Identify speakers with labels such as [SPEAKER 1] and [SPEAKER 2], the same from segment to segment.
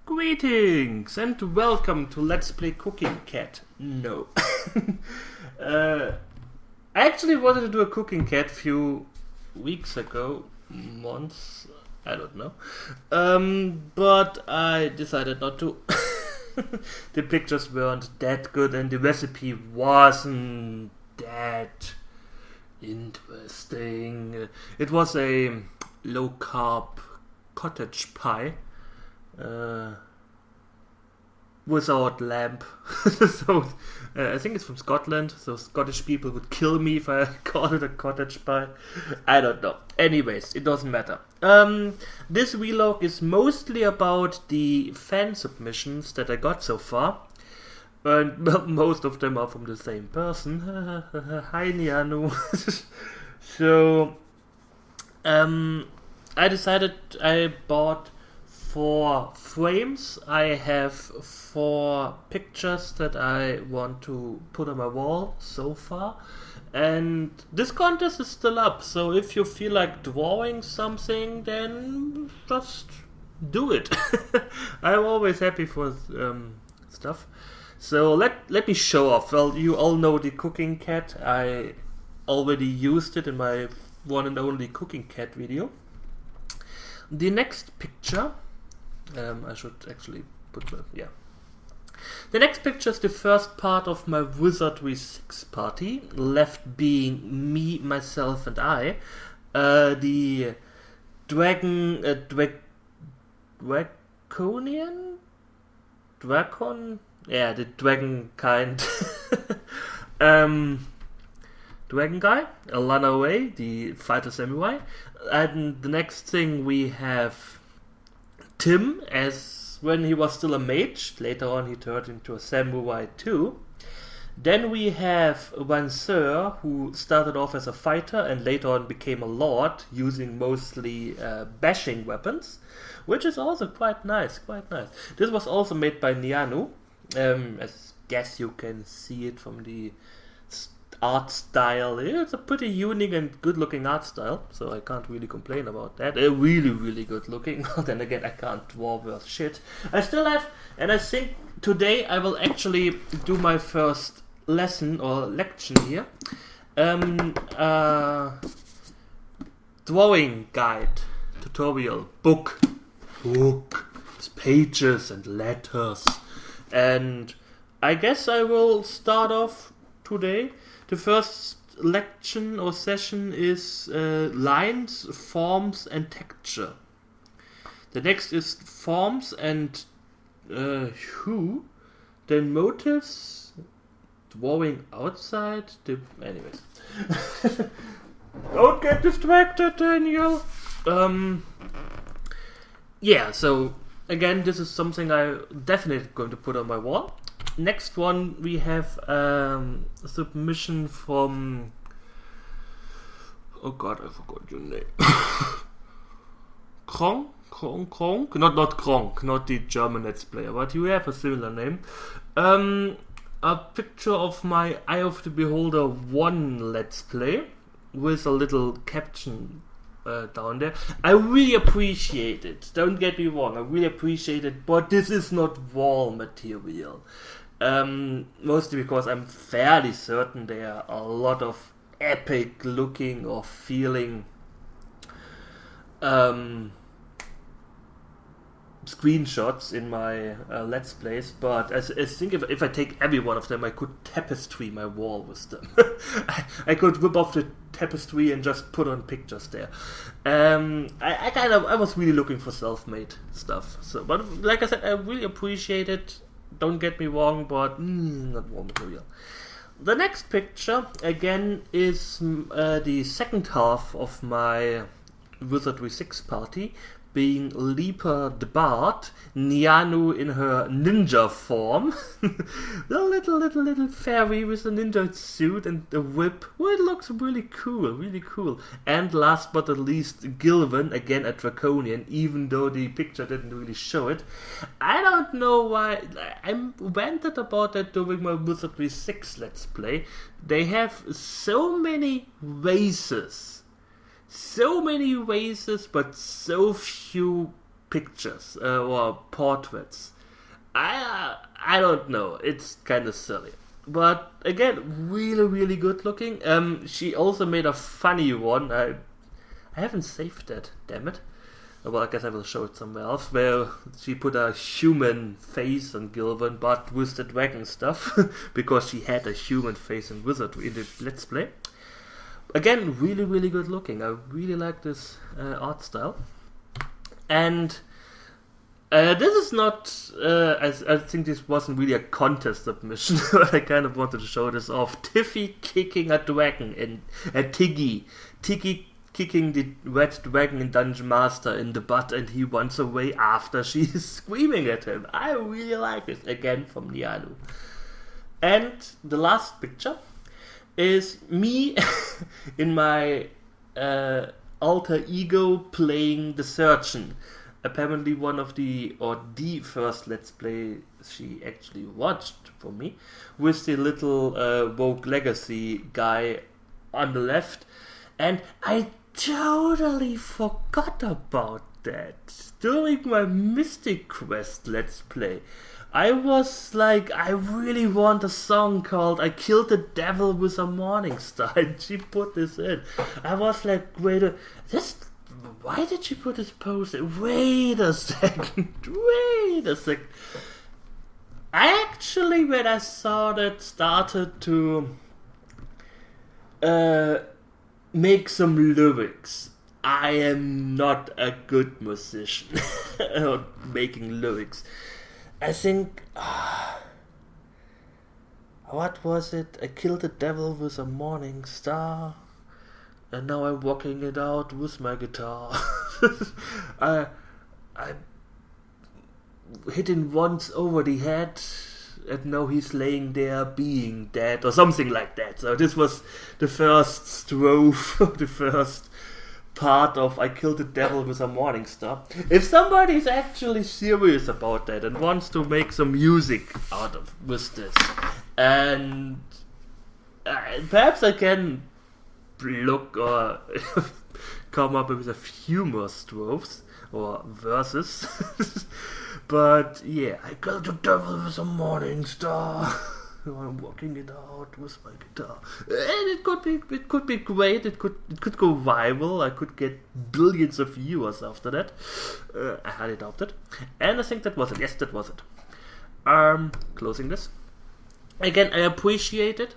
[SPEAKER 1] Greetings and welcome to Let's Play Cooking Cat. No. I actually wanted to do a Cooking Cat few weeks ago, months, I don't know. But I decided not to. The pictures weren't that good and the recipe wasn't that interesting. It was a low-carb cottage pie. Without lamb. So I think it's from Scotland, so Scottish people would kill me if I called it a cottage pie. I don't know. Anyways, it doesn't matter. This vlog is mostly about the fan submissions that I got so far. And most of them are from the same person. Hi Nianu. So I decided I bought 4 frames. I have 4 pictures that I want to put on my wall so far. And this contest is still up, so if you feel like drawing something, then just do it. I'm always happy for stuff. So let me show off. Well, you all know the Cooking Cat. I already used it in my one and only Cooking Cat video. The next picture, I should actually put my, yeah. The next picture is the first part of my Wizardry 6 party, left being me, myself and I. The yeah, the dragon kind. Dragon guy, Elanarae, the fighter samurai. And the next thing we have Tim, as when he was still a mage. Later on he turned into a samurai too. Then we have Vanseur, who started off as a fighter and later on became a lord, using mostly bashing weapons, which is also quite nice, This was also made by Nianu. I guess you can see it from the art style. It's a pretty unique and good looking art style, so I can't really complain about that. Really good looking. Then again, I can't draw worth shit. I still have, and I think today I will actually do my first lesson or lection here. Drawing guide, tutorial, book. It's pages and letters. And I guess I will start off today. The first lection or session is lines, forms and texture. The next is forms and who. Then motives, drawing outside. Anyways. Don't get distracted, Daniel. Yeah, so again, this is something I'm definitely going to put on my wall. Next one, we have a submission from... Oh god, I forgot your name. Kronk? Not Kronk, not the German Let's Player, but you have a similar name. A picture of my Eye of the Beholder 1 Let's Play with a little caption down there. I really appreciate it. Don't get me wrong, I really appreciate it, but this is not wall material. Mostly because I'm fairly certain there are a lot of epic looking or feeling screenshots in my Let's Plays, but I think if I take every one of them, I could tapestry my wall with them. I could whip off the tapestry and just put on pictures there. I was really looking for self-made stuff. So, but like I said, I really appreciate it. Don't get me wrong, but not wall material. The next picture, again, is the second half of my Wizardry 6 party, being Leaper the Bard, Nianu in her ninja form, the little fairy with a ninja suit and a whip. Well, it looks really cool. And last but not least, Gilvin, again a draconian, even though the picture didn't really show it. I don't know why. I ranted about that during my Wizardry 6 Let's Play. They have so many races, but so few pictures or portraits. I don't know. It's kind of silly. But again, really, really good looking. She also made a funny one. I haven't saved that, damn it. Well, I guess I will show it somewhere else, where she put a human face on Gilvan, but with the dragon stuff, because she had a human face in Wizardry in the Let's Play. Again, really, really good looking. I really like this art style. And this is not, I think this wasn't really a contest submission, but I kind of wanted to show this off. Tiffy kicking a dragon in Tiggy kicking the red dragon in Dungeon Master in the butt, and he runs away after she's screaming at him. I really like this, again from Nianu. And the last picture is me in my alter ego playing the surgeon. Apparently one of the first Let's Play she actually watched for me, with the little Rogue Legacy guy on the left. And I totally forgot about that during my Mystic Quest Let's Play. I was like, I really want a song called I Killed the Devil with a Morning Star, and she put this in. I was like, why did she put this post in? Wait a second. I actually, when I saw that, started to make some lyrics. I am not a good musician at making lyrics. I think, what was it? I killed the devil with a morning star, and now I'm walking it out with my guitar. I hit him once over the head, and now he's laying there being dead, or something like that. So this was the first strophe, the first part of I Killed the Devil with a Morning Star. If somebody is actually serious about that and wants to make some music out of with this, and perhaps I can look or come up with a few more strophes or verses. But yeah, I killed the devil with a morning star. I'm walking it out with my guitar, and it could be great. It could go viral. I could get billions of viewers after that. I highly doubt it. And I think that was it. Yes, that was it. Closing this. Again, I appreciate it.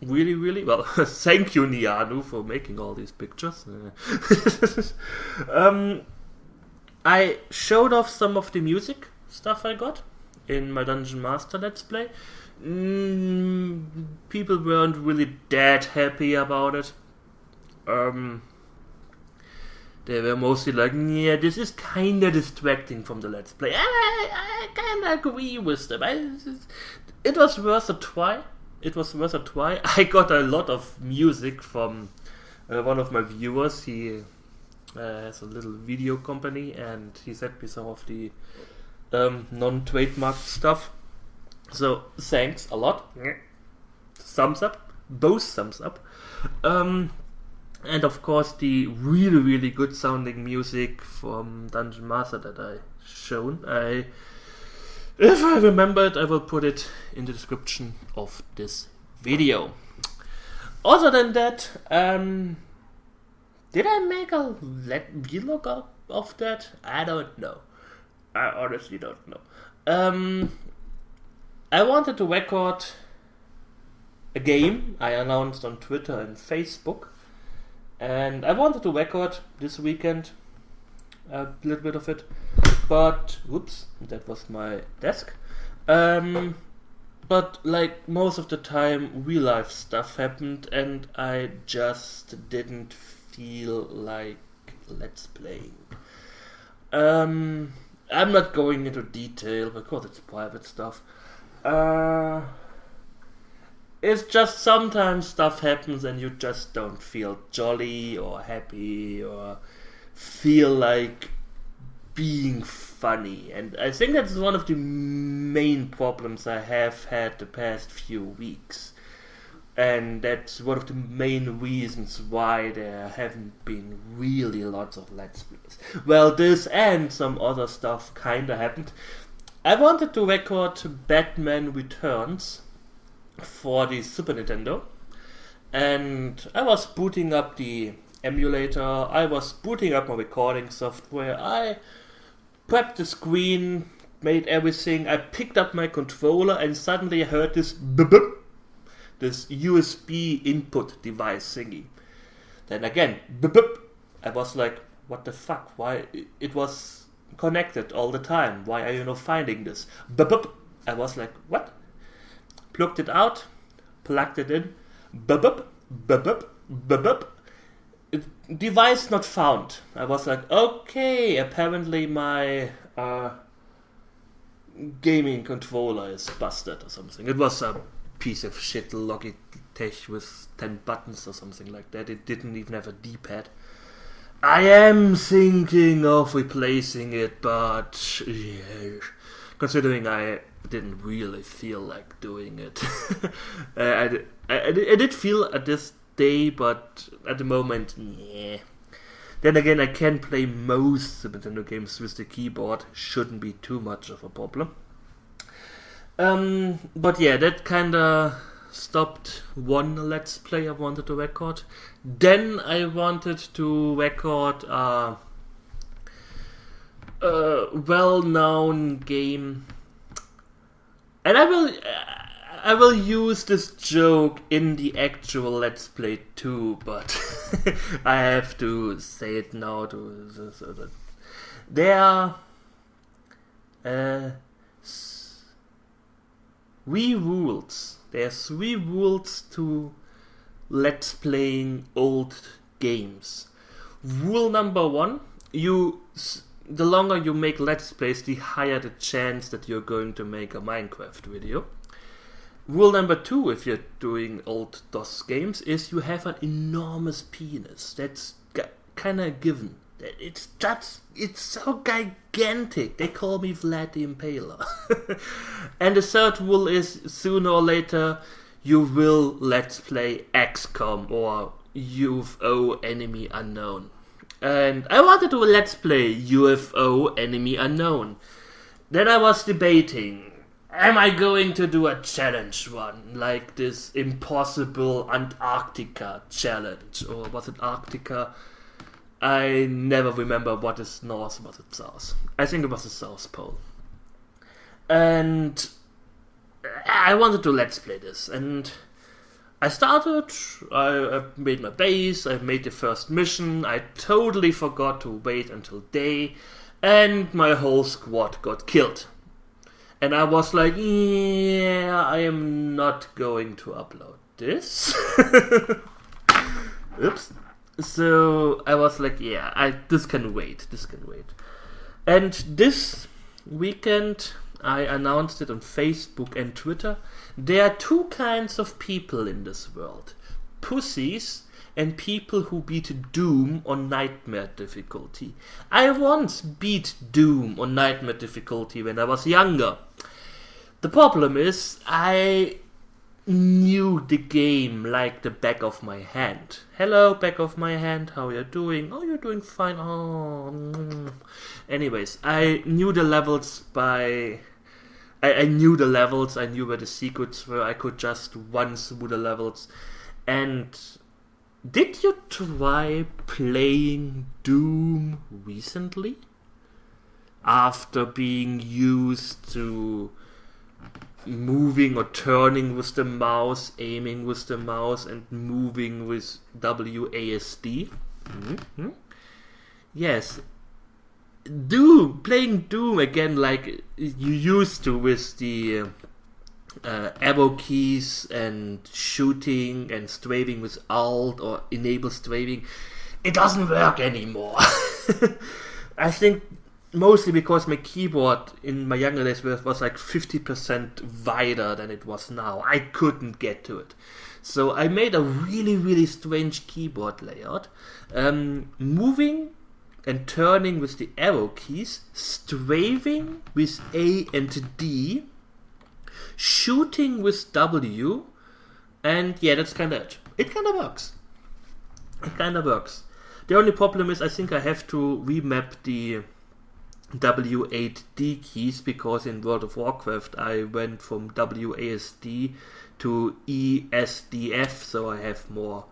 [SPEAKER 1] Really, really well. Thank you, Nianu, for making all these pictures. I showed off some of the music stuff I got in my Dungeon Master Let's Play. People weren't really that happy about it. They were mostly like, yeah, this is kinda distracting from the Let's Play. I kinda agree with them. It was worth a try. I got a lot of music from one of my viewers. He has a little video company, and he sent me some of the non-trademarked stuff. So thanks a lot. Thumbs up, both thumbs up. And of course the really, really good sounding music from Dungeon Master that I shown. If I remember it, I will put it in the description of this video. Other than that, did I make a vlog of that? I don't know. I honestly don't know. I wanted to record a game I announced on Twitter and Facebook, and I wanted to record this weekend a little bit of it, but whoops, that was my desk. But like most of the time, real life stuff happened, and I just didn't feel like let's playing. I'm not going into detail because it's private stuff. It's just sometimes stuff happens and you just don't feel jolly or happy or feel like being funny, and I think that's one of the main problems I have had the past few weeks. And that's one of the main reasons why there haven't been really lots of Let's Plays. Well, this and some other stuff kinda happened. I wanted to record Batman Returns for the Super Nintendo, and I was booting up the emulator, I was booting up my recording software, I prepped the screen, made everything, I picked up my controller, and suddenly I heard this boop, this USB input device thingy. Then again, boop, I was like, what the fuck, why? It was connected all the time, why are you not finding this? Boop, I was like, what? Plugged it out, plugged it in, boop, boop, boop, device not found. I was like, okay, apparently my gaming controller is busted or something. It was a piece of shit Logitech with 10 buttons or something like that. It didn't even have a D-pad. I am thinking of replacing it, but yeah, considering I didn't really feel like doing it. I did feel at this day, but at the moment, yeah. Then again, I can play most Nintendo games with the keyboard. Shouldn't be too much of a problem. But yeah, that kinda stopped one Let's Play I wanted to record. Then I wanted to record a well-known game, and I will use this joke in the actual Let's Play too, but I have to say it now so that there are three rules. There's 3 rules to Let's Playing old games. Rule number 1, the longer you make Let's Plays, the higher the chance that you're going to make a Minecraft video. Rule number 2, if you're doing old DOS games, is you have an enormous penis. That's kinda given. It's so gigantic. They call me Vlad the Impaler. And the third rule is, sooner or later, you will Let's Play XCOM or UFO Enemy Unknown. And I wanted to Let's Play UFO Enemy Unknown. Then I was debating, am I going to do a challenge one, like this Impossible Antarctica challenge? Or was it Arctica? I never remember what is north, what is south. I think it was the South Pole. And I wanted to Let's Play this. And I started, I made my base, I made the first mission, I totally forgot to wait until day, and my whole squad got killed. And I was like, yeah, I am not going to upload this. Oops. So I was like, yeah, this can wait. And this weekend, I announced it on Facebook and Twitter. There are 2 kinds of people in this world. Pussies and people who beat Doom on Nightmare difficulty. I once beat Doom on Nightmare difficulty when I was younger. The problem is, I knew the game like the back of my hand. Hello, back of my hand, how are you doing? Oh, you're doing fine. Oh. Anyways, I knew the levels I knew the levels, I knew where the secrets were, I could just run through the levels. And did you try playing Doom recently? After being used to moving or turning with the mouse, aiming with the mouse, and moving with WASD. Mm-hmm. Yes. Playing Doom again like you used to with the arrow keys and shooting and strafing with Alt or enable strafing. It doesn't work anymore. I think mostly because my keyboard in my younger days was like 50% wider than it was now. I couldn't get to it. So I made a really, really strange keyboard layout. Moving and turning with the arrow keys, strafing with A and D, shooting with W, And yeah, that's kind of it. It kind of works. It kind of works. The only problem is I think I have to remap the W8D keys, because in World of Warcraft I went from WASD to ESDF, so I have more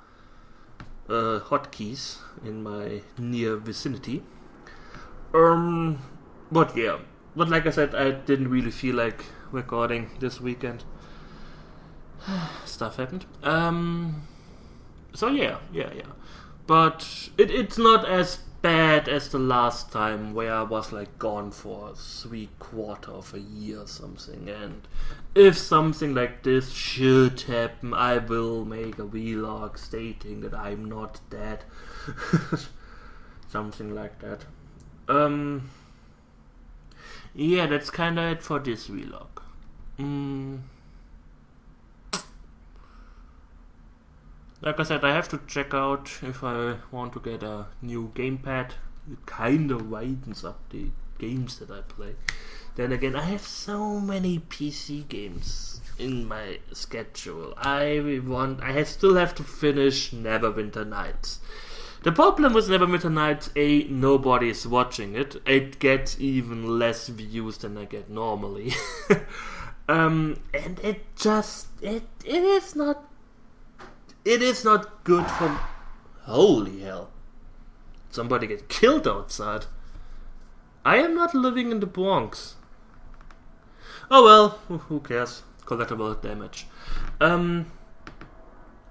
[SPEAKER 1] hotkeys in my near vicinity. But yeah. But like I said, I didn't really feel like recording this weekend. Stuff happened. So yeah. But it's not as bad as the last time, where I was like gone for 3/4 of a year or something. And if something like this should happen, I will make a vlog stating that I'm not dead. Something like that. Yeah, that's kinda it for this vlog. Like I said, I have to check out if I want to get a new gamepad. It kinda widens up the games that I play. Then again, I have so many PC games in my schedule. I still have to finish Neverwinter Nights. The problem with Neverwinter Nights, nobody is watching it. It gets even less views than I get normally. And it is not good for... Holy hell. Somebody get killed outside. I am not living in the Bronx. Oh well, who cares? Collateral damage.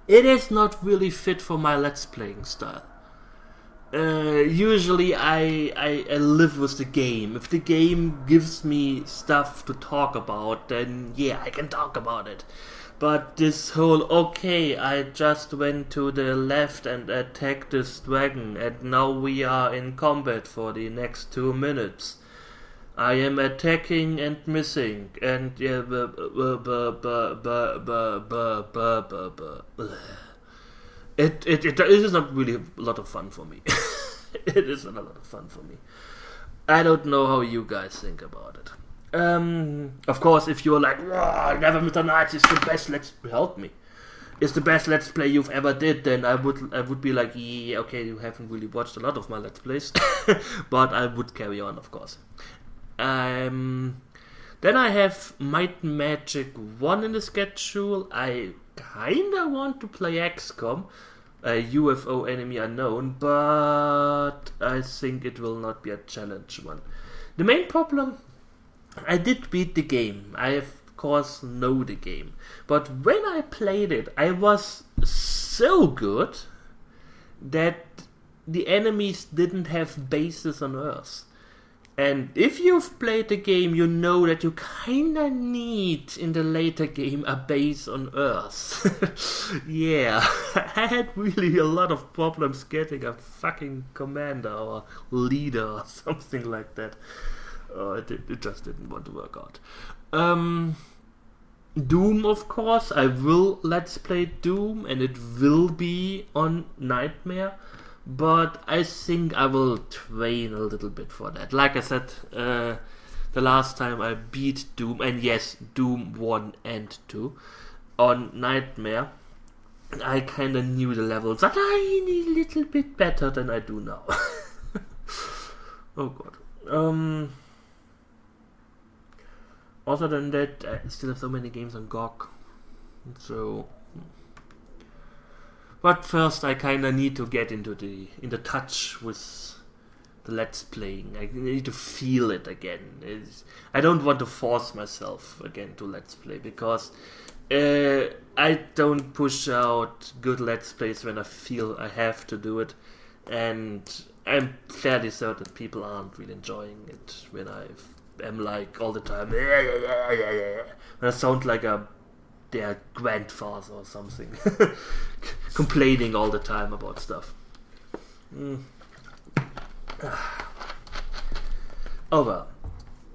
[SPEAKER 1] It is not really fit for my Let's Playing style. Usually I live with the game. If the game gives me stuff to talk about, then yeah, I can talk about it. But this whole, I just went to the left and attacked this dragon, and now we are in combat for the next 2 minutes. I am attacking and missing, and yeah, It is not really a lot of fun for me. It isn't a lot of fun for me. I don't know how you guys think about it. Of course, if you're like, Neverwinter Nights is the best, it's the best Let's Play you've ever did, then I would be like, yeah, okay, you haven't really watched a lot of my Let's Plays, but I would carry on, of course. Then I have Might and Magic 1 in the schedule. I kinda want to play XCOM, UFO Enemy Unknown, but I think it will not be a challenge one. The main problem, I did beat the game. I of course know the game. But when I played it, I was so good that the enemies didn't have bases on Earth. And if you've played the game, you know that you kinda need, in the later game, a base on Earth. Yeah, I had really a lot of problems getting a fucking commander or leader or something like that. It just didn't want to work out. Doom, of course, I will Let's Play Doom, and it will be on Nightmare. But I think I will train a little bit for that. Like I said, the last time I beat Doom, and yes, Doom 1 and 2, on Nightmare, I kinda knew the levels a tiny little bit better than I do now. Oh god. Other than that, I still have so many games on GOG. So... But first, I kinda need to get into the touch with the Let's Playing. I need to feel it again. I don't want to force myself again to Let's Play, because I don't push out good Let's Plays when I feel I have to do it, and I'm fairly certain people aren't really enjoying it when I am like all the time. When I sound like their grandfather or something, complaining all the time about stuff. Oh well,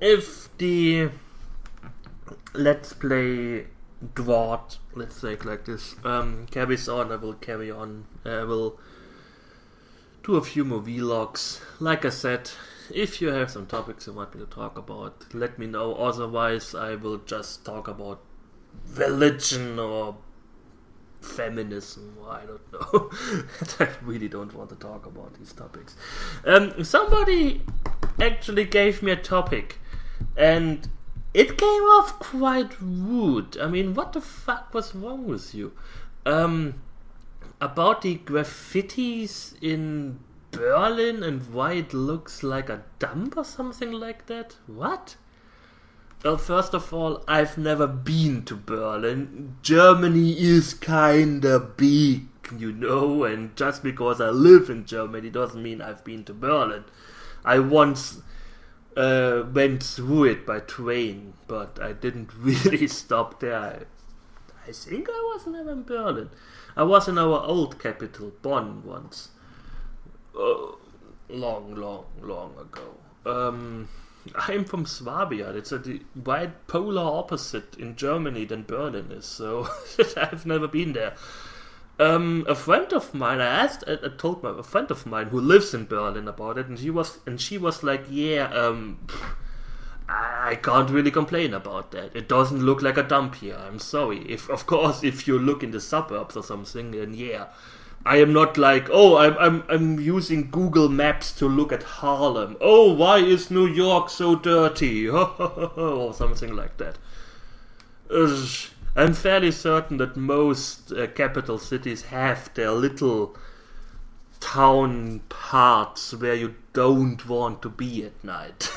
[SPEAKER 1] if the Let's Play drought, let's say it like this, carries on, I will carry on. I will do a few more vlogs. Like I said, if you have some topics you want me to talk about, let me know. Otherwise, I will just talk about religion or feminism, or I don't know. I really don't want to talk about these topics. Somebody actually gave me a topic, and it came off quite rude. I mean, what the fuck was wrong with you? About the graffitis in Berlin and why it looks like a dump or something like that? What? Well, first of all, I've never been to Berlin. Germany is kinda big, and just because I live in Germany doesn't mean I've been to Berlin. I once went through it by train, but I didn't really stop there. I think I was never in Berlin. I was in our old capital, Bonn, once. Long ago. I'm from Swabia. It's the right polar opposite in Germany than Berlin is, so I've never been there. A friend of mine, I told a friend of mine who lives in Berlin about it, and she was like, I can't really complain about that. It doesn't look like a dump here. I'm sorry. If you look in the suburbs or something, then yeah. I am not like, I'm using Google Maps to look at Harlem. Oh, why is New York so dirty? Or something like that. I'm fairly certain that most capital cities have their little town parts where you don't want to be at night.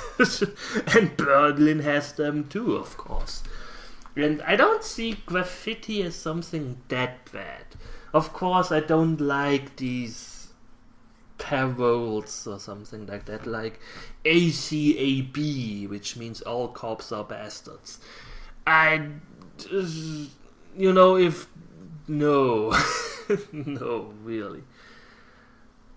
[SPEAKER 1] And Berlin has them too, of course. And I don't see graffiti as something that bad. Of course, I don't like these paroles or something like that, like ACAB, which means all cops are bastards. No, really.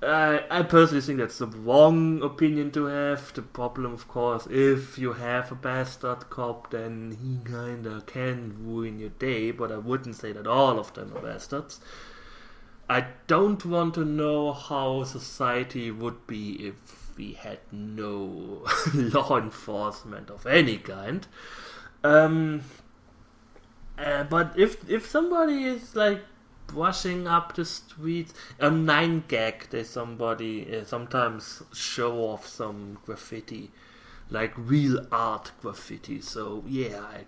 [SPEAKER 1] I personally think that's the wrong opinion to have. The problem, of course, if you have a bastard cop, then he kinda can ruin your day, but I wouldn't say that all of them are bastards. I don't want to know how society would be if we had no law enforcement of any kind. But if somebody is like brushing up the streets, on 9gag, there's somebody sometimes show off some graffiti, like real art graffiti. So yeah,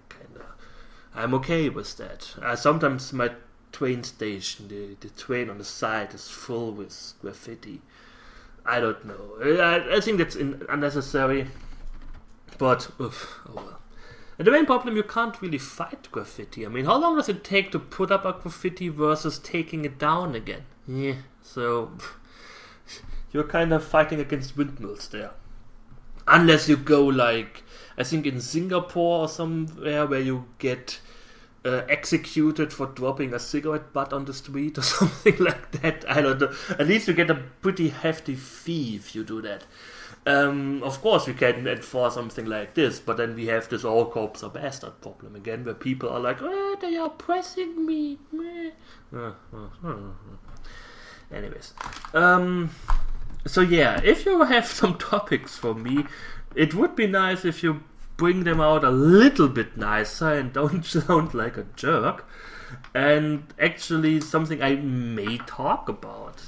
[SPEAKER 1] I'm okay with that. Sometimes my train station, the train on the side is full with graffiti. I don't know. I think that's unnecessary. But oh well. And the main problem, you can't really fight graffiti. I mean, how long does it take to put up a graffiti versus taking it down again? Yeah, so you're kind of fighting against windmills there. Unless you go like, I think in Singapore or somewhere where you get executed for dropping a cigarette butt on the street or something like that. I don't know. At least you get a pretty hefty fee if you do that. Of course we can enforce something like this, but then we have this all cops are bastard problem again, where people are like, they are pressing me. Anyways. So yeah, if you have some topics for me, it would be nice if you bring them out a little bit nicer and don't sound like a jerk. And actually something I may talk about.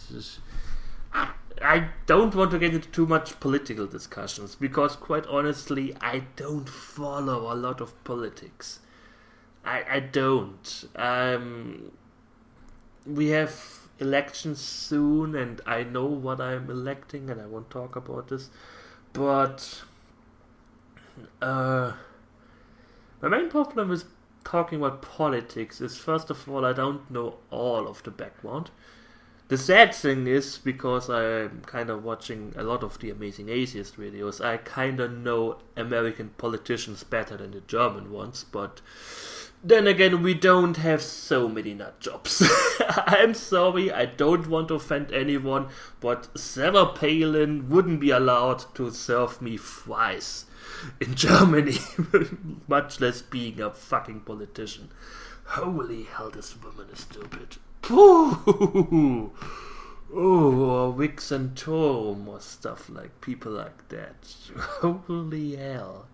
[SPEAKER 1] I don't want to get into too much political discussions, because quite honestly, I don't follow a lot of politics. I don't. We have elections soon, and I know what I'm electing, and I won't talk about this. But my main problem with talking about politics is, first of all, I don't know all of the background. The sad thing is, because I'm kind of watching a lot of the Amazing Atheist videos, I kind of know American politicians better than the German ones, but then again, we don't have so many nut jobs. I'm sorry, I don't want to offend anyone, but Sarah Palin wouldn't be allowed to serve me fries in Germany, much less being a fucking politician. Holy hell, this woman is stupid. Ooh. Or Wix and Tom or stuff like people like that. Holy hell.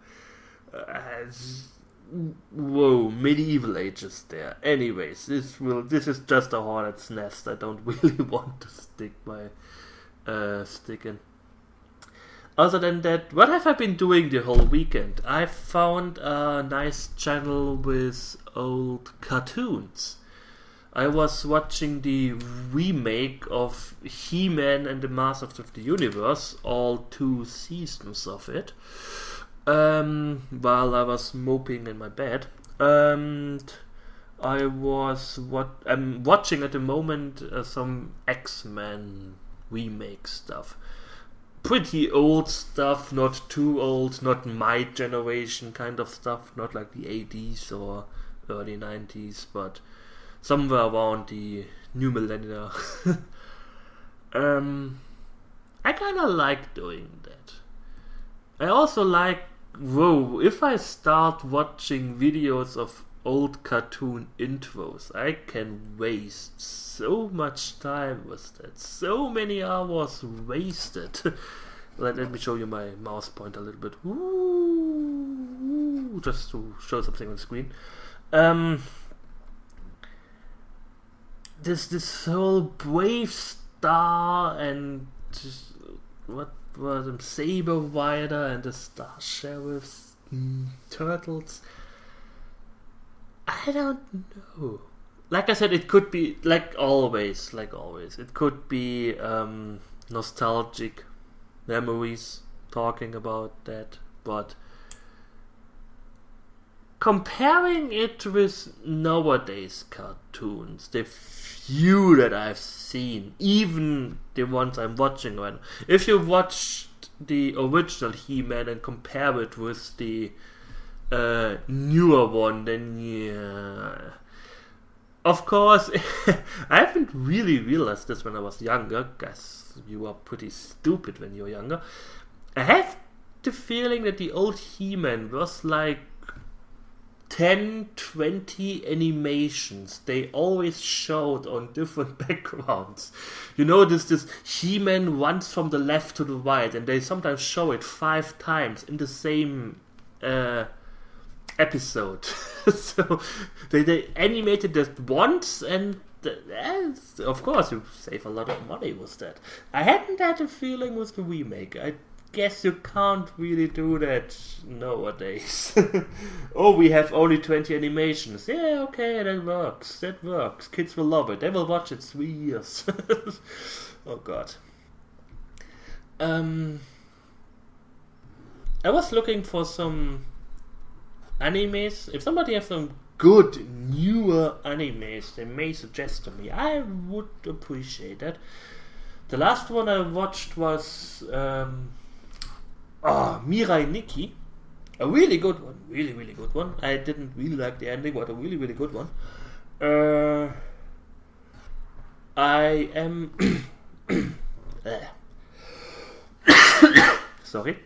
[SPEAKER 1] Whoa, medieval ages there. Anyways, this is just a hornet's nest. I don't really want to stick in. Other than that, what have I been doing the whole weekend? I found a nice channel with old cartoons. I was watching the remake of He-Man and the Masters of the Universe, all 2 seasons of it, while I was moping in my bed. And I'm watching at the moment some X-Men remake stuff. Pretty old stuff, not too old, not my generation kind of stuff, not like the 80s or early 90s, but somewhere around the new millennia. I kinda like doing that. I also like, if I start watching videos of old cartoon intros, I can waste so much time with that. So many hours wasted. Let me show you my mouse pointer a little bit. Ooh, just to show something on the screen. This whole Brave Star and what were them, Saber Rider and the Star Sheriffs, Turtles. I don't know. Like I said, it could be like always. It could be nostalgic memories talking about that, but comparing it with nowadays cartoons, the few that I've seen, even the ones I'm watching right now, if you watched the original He-Man and compare it with the newer one, then yeah. Of course, I haven't really realized this when I was younger. Guess you were pretty stupid when you were younger. I have the feeling that the old He-Man was like 10, 20 animations they always showed on different backgrounds. You know, this He-Man runs from the left to the right, and they sometimes show it 5 times in the same episode. So they animated that once, and of course you save a lot of money with that. I hadn't had a feeling with the remake. I guess you can't really do that nowadays. Oh, we have only 20 animations. Yeah, okay, that works. Kids will love it. They will watch it 3 years. Oh god. I was looking for some animes. If somebody has some good newer animes they may suggest to me, I would appreciate that. The last one I watched was Mirai Nikki. A really good one. Really, really good one. I didn't really like the ending, but a really, really good one. I am sorry.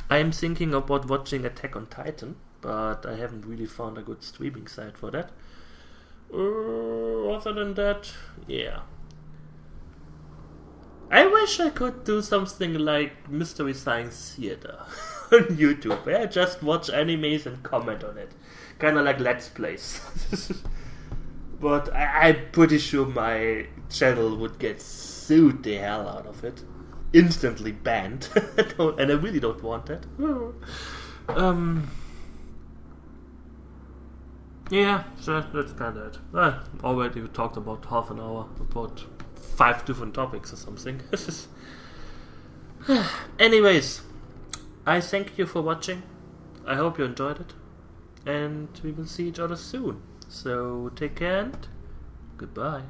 [SPEAKER 1] I am thinking about watching Attack on Titan, but I haven't really found a good streaming site for that. Other than that, yeah. I wish I could do something like Mystery Science Theater on YouTube, where I just watch animes and comment on it. Kinda like Let's Plays. But I'm pretty sure my channel would get sued the hell out of it. Instantly banned. And I really don't want that. Yeah, so that's kinda it. Already we talked about half an hour about 5 different topics or something. Anyways, I thank you for watching. I hope you enjoyed it. And we will see each other soon. So take care and goodbye.